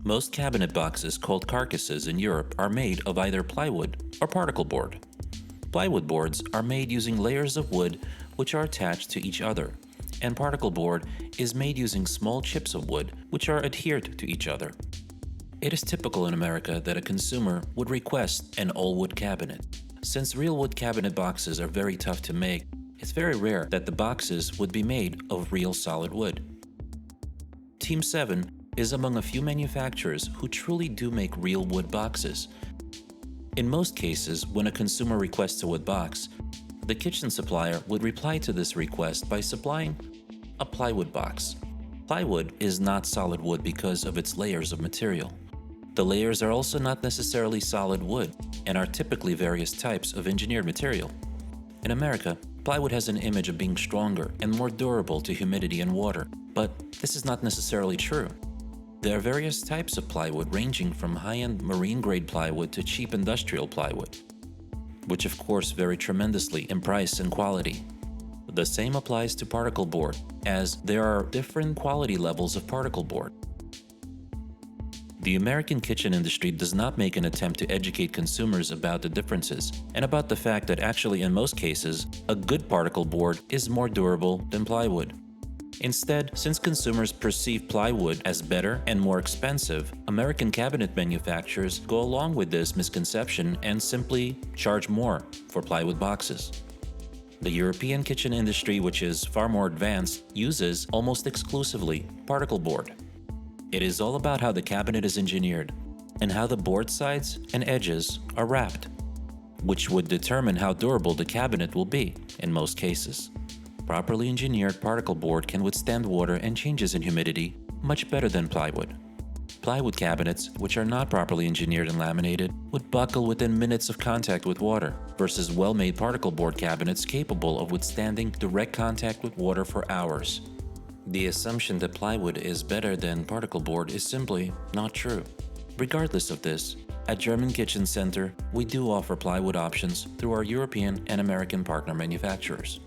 Most cabinet boxes called carcasses in Europe are made of either plywood or particle board. Plywood boards are made using layers of wood which are attached to each other, and particle board is made using small chips of wood which are adhered to each other. It is typical in America that a consumer would request an all-wood cabinet. Since real wood cabinet boxes are very tough to make, it's very rare that the boxes would be made of real solid wood. Team 7 is among a few manufacturers who truly do make real wood boxes. In most cases, when a consumer requests a wood box, the kitchen supplier would reply to this request by supplying a plywood box. Plywood is not solid wood because of its layers of material. The layers are also not necessarily solid wood and are typically various types of engineered material. In America, plywood has an image of being stronger and more durable to humidity and water, but this is not necessarily true. There are various types of plywood ranging from high-end marine-grade plywood to cheap industrial plywood, which of course vary tremendously in price and quality. The same applies to particle board, as there are different quality levels of particle board. The American kitchen industry does not make an attempt to educate consumers about the differences and about the fact that actually in most cases, a good particle board is more durable than plywood. Instead, since consumers perceive plywood as better and more expensive, American cabinet manufacturers go along with this misconception and simply charge more for plywood boxes. The European kitchen industry, which is far more advanced, uses almost exclusively particle board. It is all about how the cabinet is engineered and how the board sides and edges are wrapped, which would determine how durable the cabinet will be in most cases. Properly engineered particle board can withstand water and changes in humidity much better than plywood. Plywood cabinets, which are not properly engineered and laminated, would buckle within minutes of contact with water, versus well-made particle board cabinets capable of withstanding direct contact with water for hours. The assumption that plywood is better than particle board is simply not true. Regardless of this, at German Kitchen Center, we do offer plywood options through our European and American partner manufacturers.